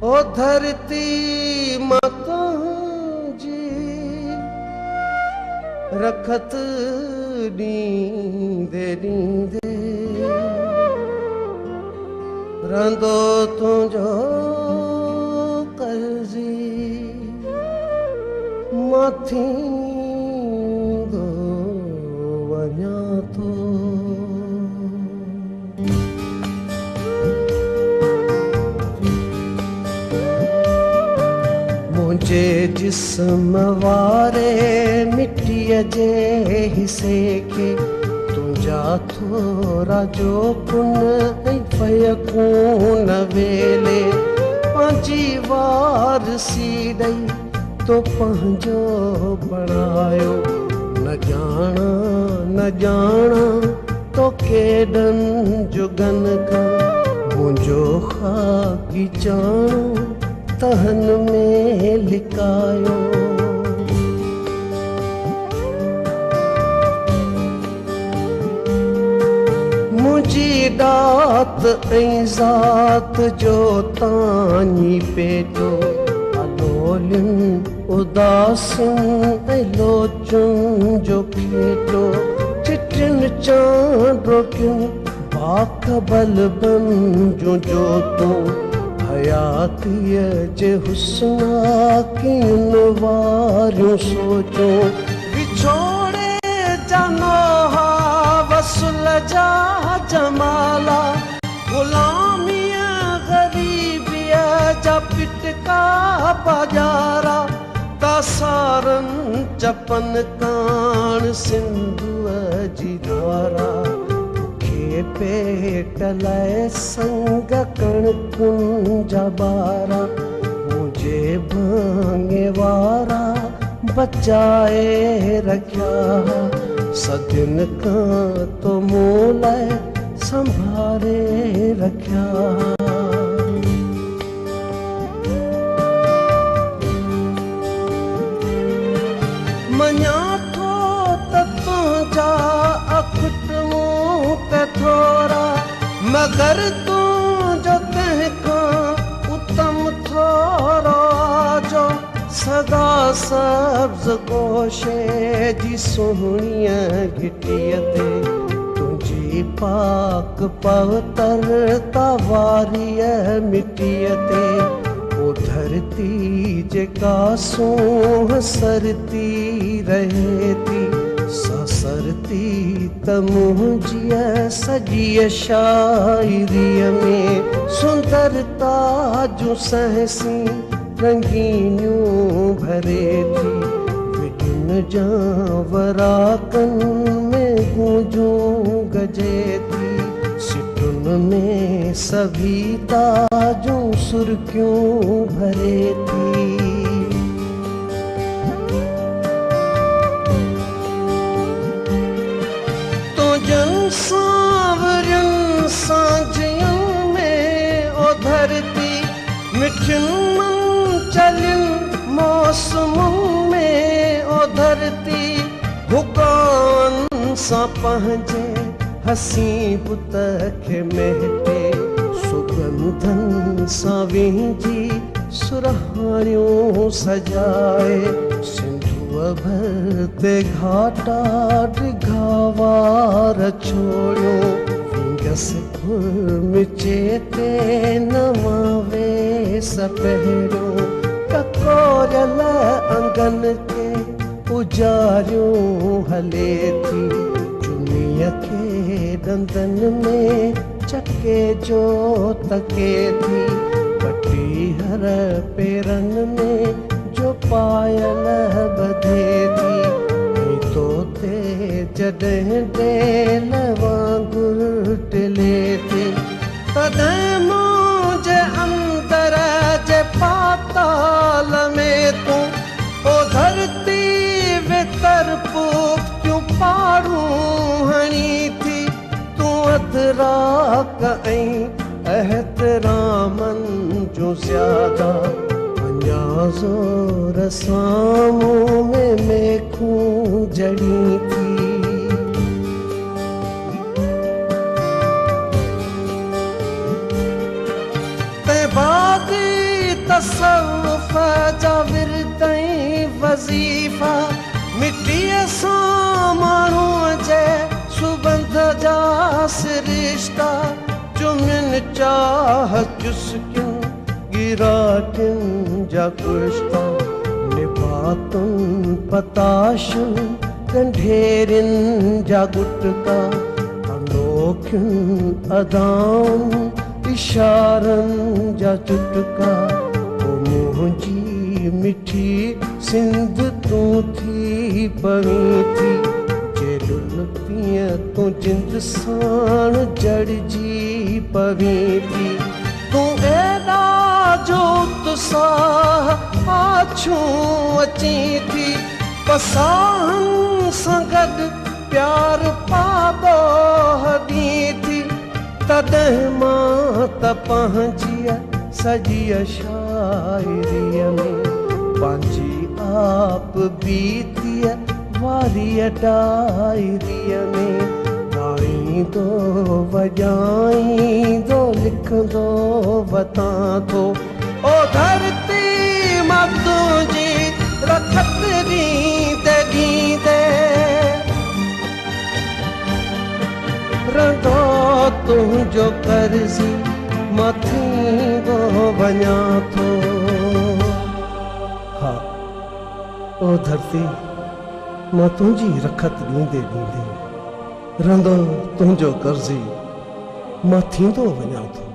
ओ धरती माता जी रखत नींदे नींदे रंदो तुझो कर्जी माथी दो वञा तो मुझे जिस्म वारे मिट्टीअ जे हिसे खे तुंहिंजा थोरा जो कुन ऐं फयकून वेले पंहिंजी वारसी ॾेई तो पंहिंजो बणायो न ॼाणा तो केॾनि जुगनि खां मुंहिंजो ख़ाकी चाणो तहन में लिकायो मुंहिंजी ॾात ऐं ज़ात जो तानी पेटो अलोलियुनि उदासियुनि ऐं लोचुनि जो खेटो चिटियुनि चांडोकियुनि बाख बलबनि जूं जोतूं हयातीअ जे हुस्ना कीन वारियूं सोचूं विछोड़े जा नोहा वसुल जा जमाला गुलामीअ ग़रीबीअ जा पिटका बाजारा तासारनि चपन कान सिंधुअ जी धारा पेट लाइ संग कणकुनि जा ॿारा मुंहिंजे भाङे वारा बचाए रखिया सदियुनि खां तो मूं लाइ संभाले रखिया मञा थो त तुंहिंजा अखुटूं थोरा मगर तुंहिंजो तंहिंखां उत्तम थोरो जो सदा सब्ज़ गोशे जी सुहिणीअ घिटीअ ते तुंहिंजी पाक पवित्रता वारीअ मिटीअ ते ओ धरती जेका सूंह सरती रहे थी सरती त मुंहिंजीअ सॼीअ शाइरीअ में सुंदरता जूं सहसी रंगीनियूं भरे थी विजुन जा वराकनि में गूंजूं गजे थी सिटुनि में सभीता जूं सुर्खियूं भरे थी सांवरियुनि सांझियुनि में ओ धरती मिठियुनि चलियुनि मौसमुनि में ओ धरती भुगान सां पंहिंजे हसी बुत खे महटे सुगंधनि सां विंझी सुरहाणियूं सजाए भरते घाटा डिघावार छोड़ियो विंगस मिचे ते नवां वेस पहिरियो ककोरियल अंगन खे उजारियूं हले थी चुनीअ खे दंदनि में चके जो तके थी पटी हर पेरनि में जो पायल बधे थी ऐं तोते जॾहिं डेल वांगुर टिले थी तॾहिं मुंहिंजे अंदर जे पाताल में तूं ओ धरती वितर पोखियूं पाड़ूं हणी थी तूं अधराक ऐं एहतरामनि जूं ज़्यादा ज़ोर सां मुंहुं में मेखूं जड़ी थी ते बाग़ी तसव्वुफ़ जा विरदई वज़ीफ़ा मिटीअ सां माण्हूअ जे सुबंध जा सिरिश्ता चुमिन चाह चुस्कियुनि गिराटियुनि जा कुश्ता निबातुनि पताशुनि कंढेरियुनि जा गुटका अनोखियुनि अदाउनि इशारनि जा चुटका ओ मुंहिंजी मिठी सिंध तूं थी पवीं थी जेॾुल पीअ तूं जिंद साण जड़जी पवीं थी तूं एॾा जो तुसां आछूं अची थी पसाहनि सां गॾु प्यार पाबो हॾीं थी तॾहिं मां त पंहिंजी सॼी शाइरीअ में पंहिंजी आप बीतीअ वारी डायरीअ में ॻाईंदो वॼाईंदो लिखंदो वतां थो ओ धरती मां तुंहिंजी रखत ॾींदे ॾींदे रंदो तुंहिंजो कर्ज़ी मां थींदो वञा थो हा ओ धरती मां तुंहिंजी रखत ॾींदे ॾींदे रंदो तुंहिंजो कर्ज़ी मां थींदो वञा थो